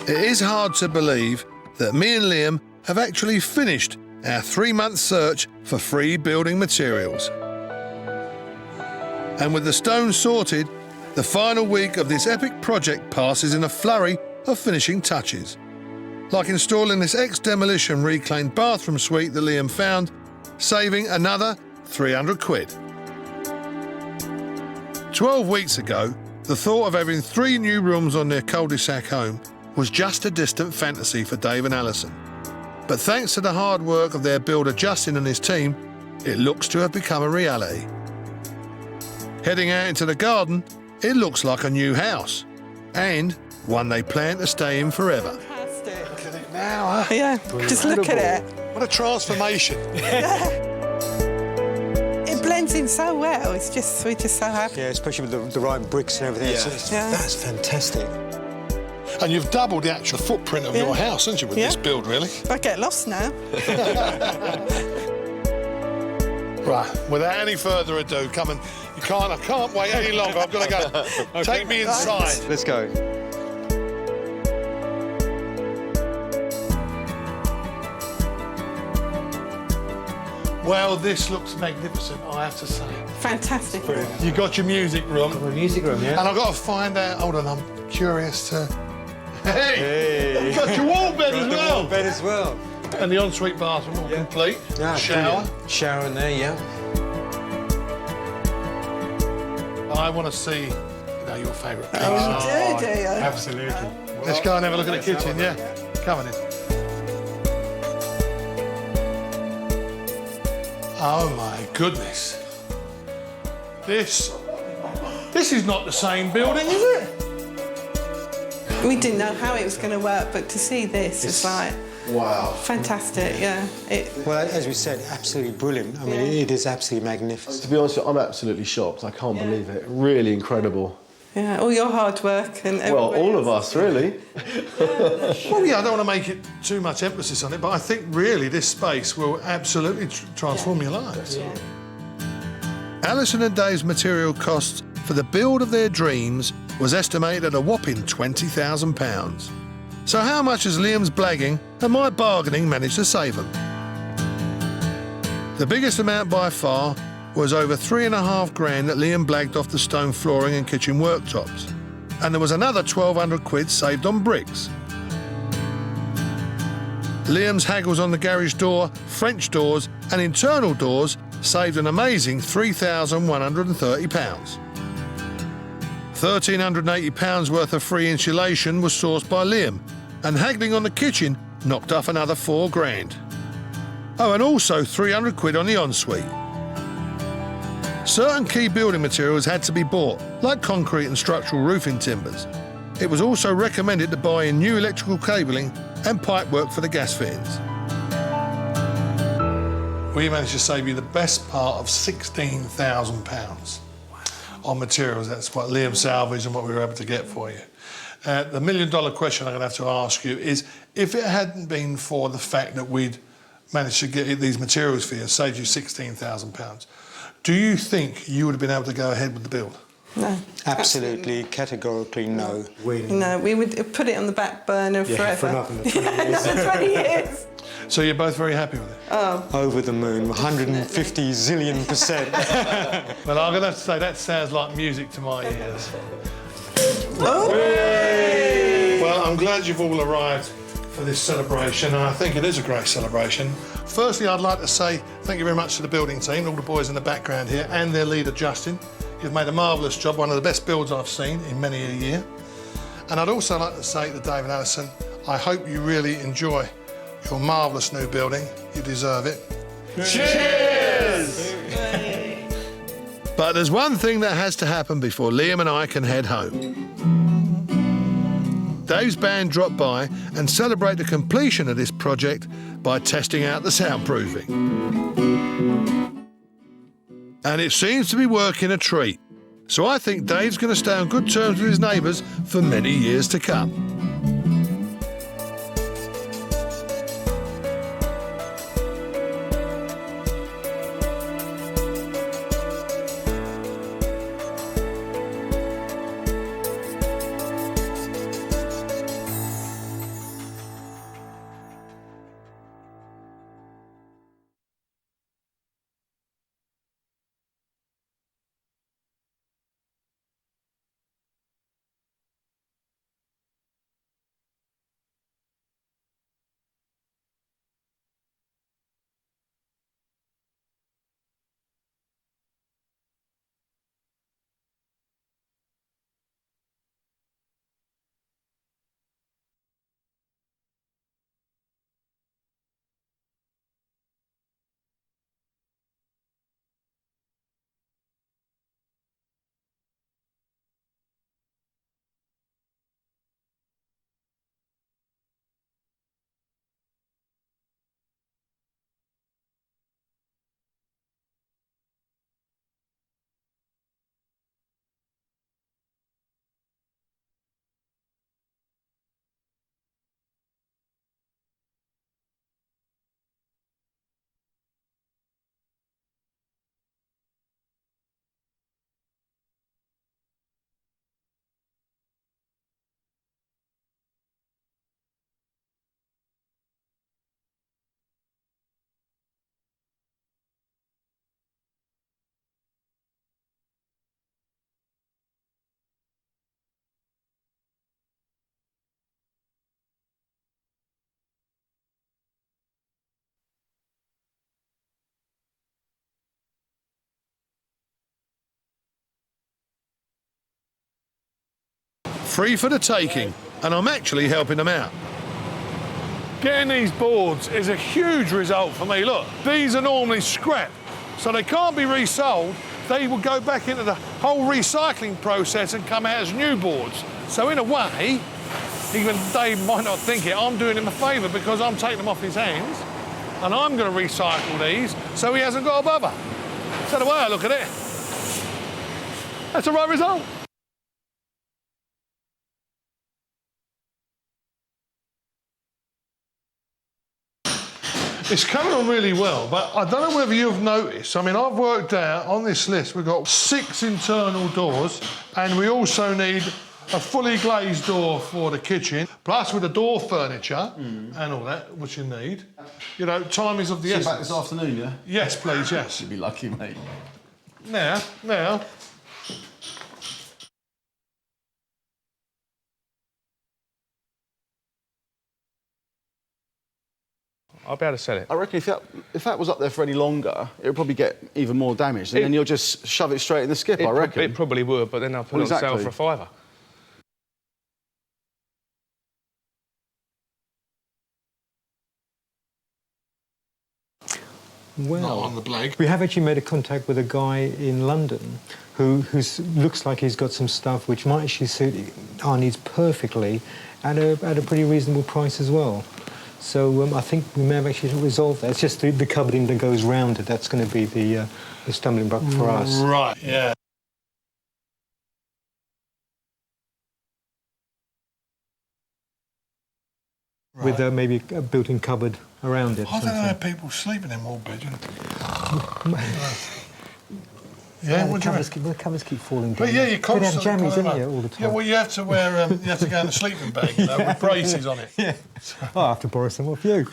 It is hard to believe that me and Liam have actually finished our 3-month search for free building materials. And with the stone sorted, the final week of this epic project passes in a flurry of finishing touches, like installing this ex-demolition reclaimed bathroom suite that Liam found, saving another 300 quid. 12 weeks ago, the thought of having 3 new rooms on their cul-de-sac home was just a distant fantasy for Dave and Alison. But thanks to the hard work of their builder Justin and his team, it looks to have become a reality. Heading out into the garden, it looks like a new house, and one they plan to stay in forever. Fantastic. Look at it now, huh? Yeah, just look at it. What a transformation. It blends in so well, we're just so happy. Yeah, especially with the right bricks and everything. Yeah. That's fantastic. And you've doubled the actual footprint of your house, haven't you, with this build, really? I get lost now. Right, without any further ado, come and... I can't wait any longer. I've got to go. Okay. Take me inside. Let's go. Well, this looks magnificent, I have to say. Fantastic. You got your music room. Music room, yeah. And I've got to find out... Hold on, I'm curious to... Hey! You got your wall bed as well. Wall bed as well. And the ensuite bathroom all complete. Yeah, shower. Brilliant. Shower in there, yeah. I want to see, your favourite piece. Oh, do you? Absolutely. Let's go and have a look at the kitchen, yeah? Come on in. Oh, my goodness. This is not the same building, is it? We didn't know how it was going to work, but to see this was like... Wow. Fantastic, yeah. Well, as we said, absolutely brilliant. I mean, it is absolutely magnificent. To be honest, I'm absolutely shocked. I can't believe it. Really incredible. Yeah, all your hard work and well, all of us, really. Well, yeah, I don't want to make it too much emphasis on it, but I think really this space will absolutely transform your lives. Yeah. Alison and Dave's material costs for the build of their dreams was estimated at a whopping £20,000. So how much has Liam's blagging and my bargaining managed to save them. The biggest amount by far was over £3.5 that Liam blagged off the stone flooring and kitchen worktops. And there was another 1,200 quid saved on bricks. Liam's haggles on the garage door, French doors and internal doors saved an amazing £3,130. £1,380 worth of free insulation was sourced by Liam, and haggling on the kitchen knocked off another £4,000. Oh, and also 300 quid on the ensuite. Certain key building materials had to be bought, like concrete and structural roofing timbers. It was also recommended to buy in new electrical cabling and pipework for the gas fittings. We managed to save you the best part of £16,000 on materials. That's what Liam salvaged and what we were able to get for you. The million-dollar question I'm going to have to ask you is, if it hadn't been for the fact that we'd managed to get these materials for you, saved you £16,000, do you think you would have been able to go ahead with the build? No. Absolutely, categorically no. No, we would put it on the back burner forever. For nothing. 20 years. So you're both very happy with it? Oh. Over the moon, 150 zillion %. Well, I'm going to have to say that sounds like music to my ears. Oh. Well, I'm glad you've all arrived for this celebration, and I think it is a great celebration. Firstly, I'd like to say thank you very much to the building team, all the boys in the background here, and their leader, Justin. You've made a marvellous job, one of the best builds I've seen in many a year. And I'd also like to say to Dave and Alison, I hope you really enjoy your marvellous new building. You deserve it. Cheers! But there's one thing that has to happen before Liam and I can head home. Dave's band dropped by and celebrate the completion of this project by testing out the soundproofing. And it seems to be working a treat. So I think Dave's going to stay on good terms with his neighbours for many years to come. Free for the taking, and I'm actually helping them out. Getting these boards is a huge result for me. Look, these are normally scrap, so they can't be resold. They will go back into the whole recycling process and come out as new boards. So in a way, even Dave might not think it, I'm doing him a favour because I'm taking them off his hands and I'm going to recycle these so he hasn't got to bother. So the way I look at it, that's the right result. It's coming on really well, but I don't know whether you've noticed. I mean, I've worked out on this list, we've got 6 internal doors, and we also need a fully glazed door for the kitchen, plus with the door furniture and all that, which you need. You know, time is of the essence. Back this afternoon, yeah? Yes, please, yes. You'd be lucky, mate. Now. I'll be able to sell it. I reckon if that was up there for any longer, it would probably get even more damaged, and then you'll just shove it straight in the skip, I reckon. It probably would, but then I'll put it on sale for a £5. Well, Not on the blade. We have actually made a contact with a guy in London who looks like he's got some stuff which might actually suit our needs perfectly at a pretty reasonable price as well. So I think we may have actually resolved that. It's just the cupboarding that goes round it. That's going to be the stumbling block for us. Right, yeah. With maybe a built-in cupboard around it. I don't know how people sleep in them old bedrooms. Yeah, what do you mean? The covers keep falling down. But yeah, you constantly have jammies, climb don't you, up. all the time? Yeah, well, you have to wear, you have to go in the sleeping bag, you know, with braces on it. Yeah. I'll have to borrow some off you.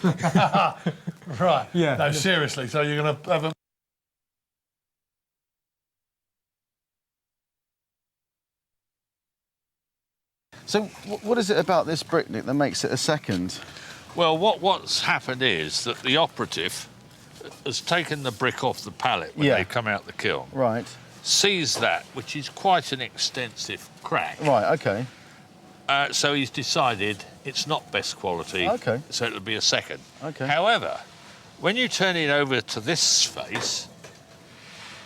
Right. Yeah. No, seriously, so you're going to have a... So what is it about this brick, Nick, that makes it a second? Well, what's happened is that the operative has taken the brick off the pallet when they come out the kiln. Right. Sees that, which is quite an extensive crack. Right, OK. So he's decided it's not best quality, so it'll be a second. OK. However, when you turn it over to this face,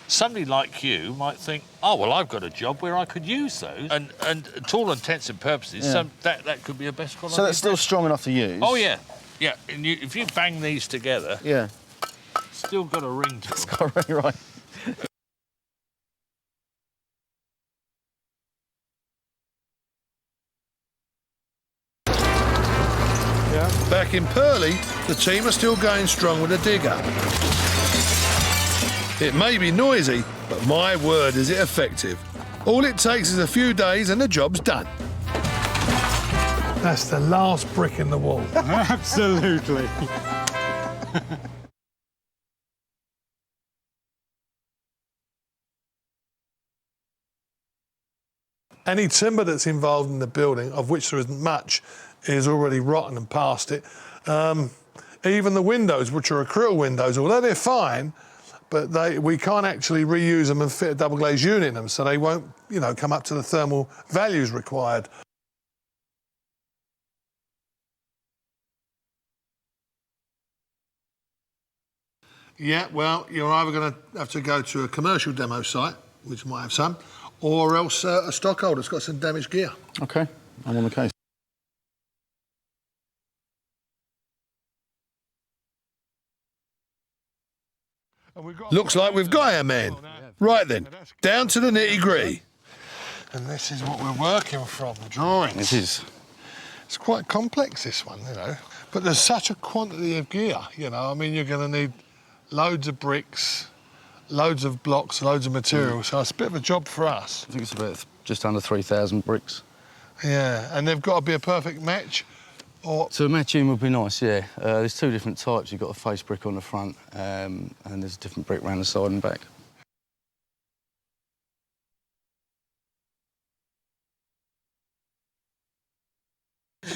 somebody like you might think, oh, well, I've got a job where I could use those. And to all intents and purposes, that could be a best quality. So that's still strong enough to use? Oh, yeah. Yeah, and if you bang these together... Yeah. Still got a ring to it. It's got a ring, right. Back in Purley, the team are still going strong with a digger. It may be noisy, but my word is it effective. All it takes is a few days and the job's done. That's the last brick in the wall. Absolutely. Any timber that's involved in the building, of which there isn't much, is already rotten and past it. Even the windows, which are acrylic windows, although they're fine, but we can't actually reuse them and fit a double glazed unit in them, so they won't, you know, come up to the thermal values required. Yeah, well, you're either going to have to go to a commercial demo site, which might have some, or else a stockholder that's got some damaged gear. OK, I'm on the case. Looks like we've got our man. Right then, down to the nitty-gritty. And this is what we're working from, the drawings. It is. It's quite complex, this one, you know. But there's such a quantity of gear, you know. I mean, you're going to need loads of bricks, loads of blocks, loads of material, so it's a bit of a job for us. I think it's about just under 3,000 bricks. Yeah, and they've got to be a perfect match, or... So a matching would be nice, yeah. There's two different types. You've got a face brick on the front, and there's a different brick around the side and back.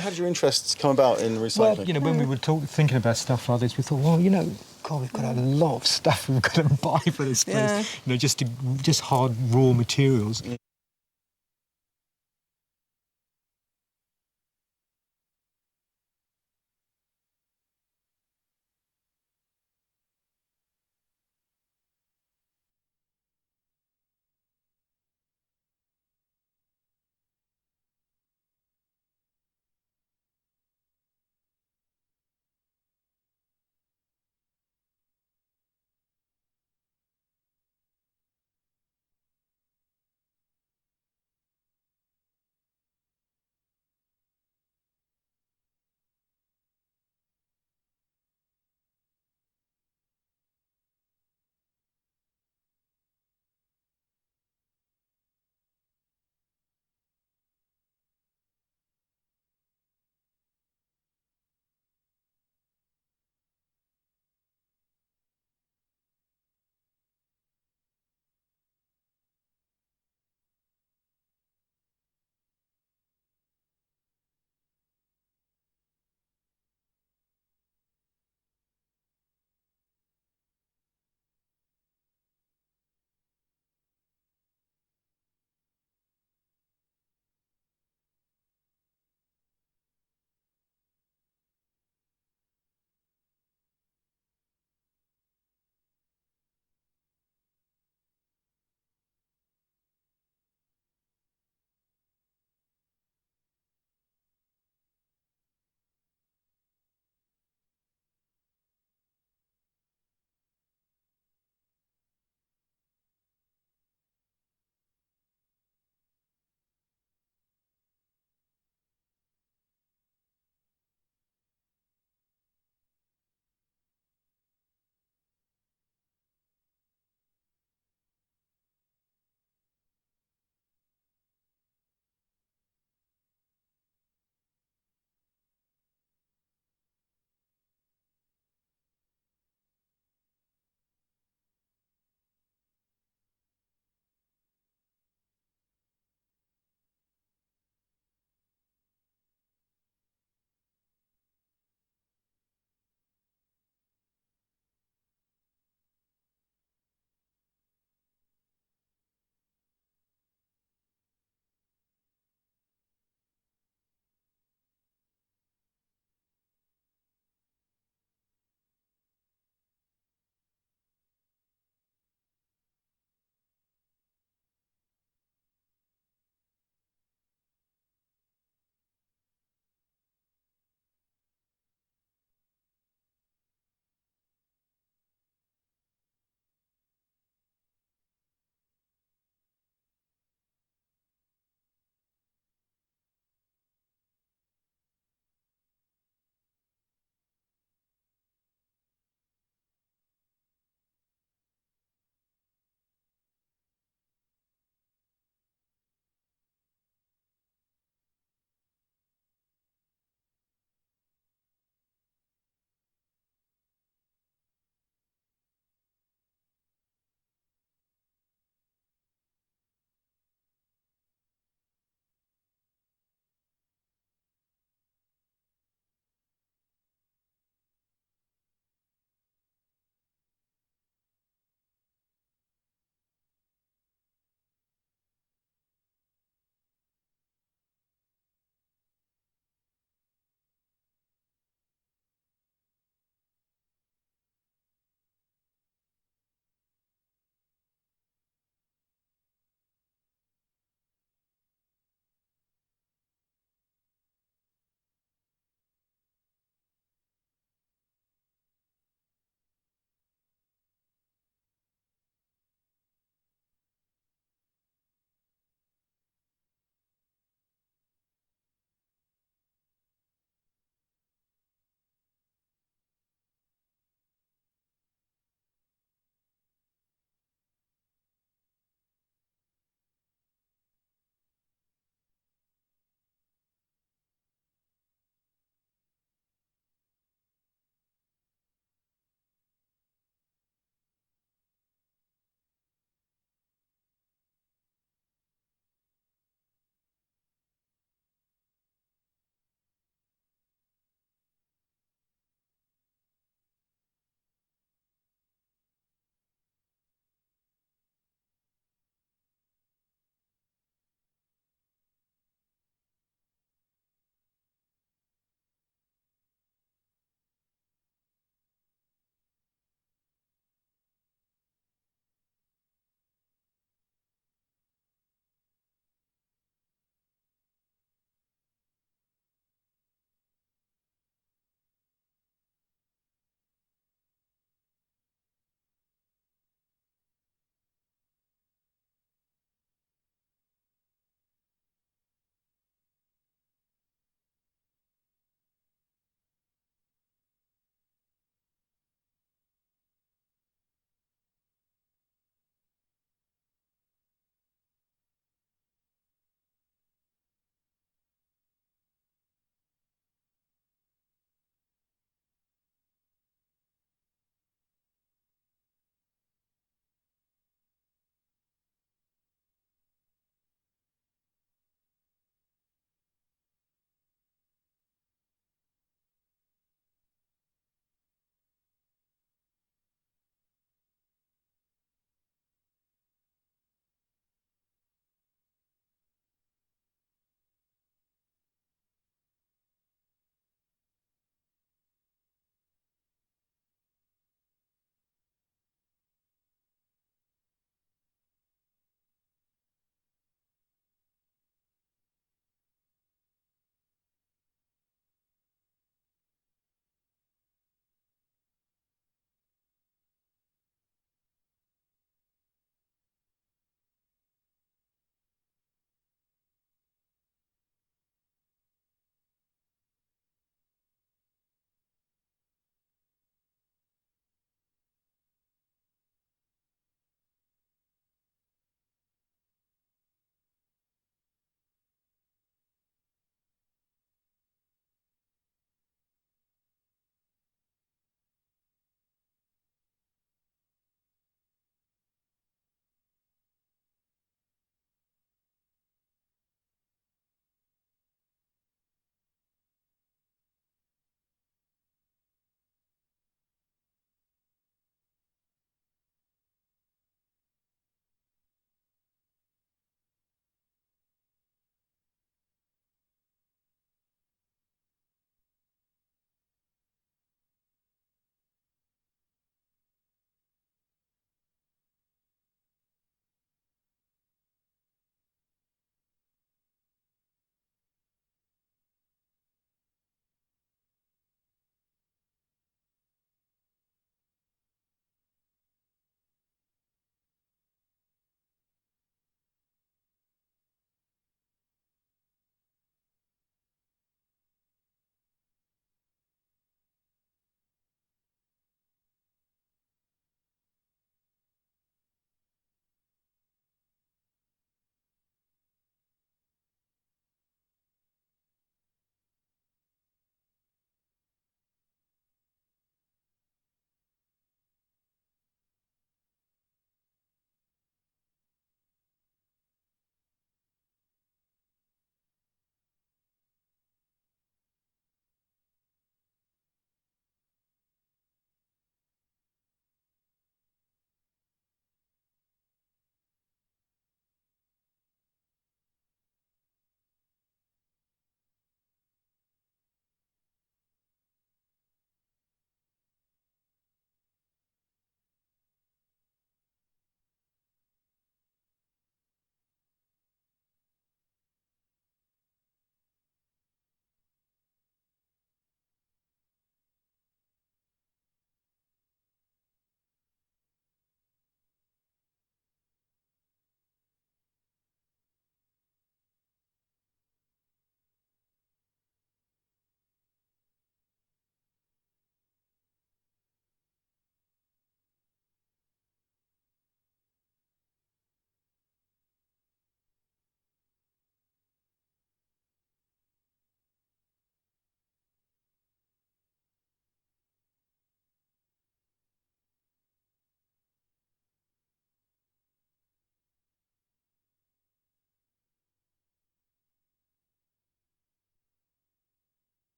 How did your interests come about in recycling? Well, you know, when we were thinking about stuff like this, we thought, well, you know, God, we've got a lot of stuff we've got to buy for this place. Yeah. You know, just hard raw materials.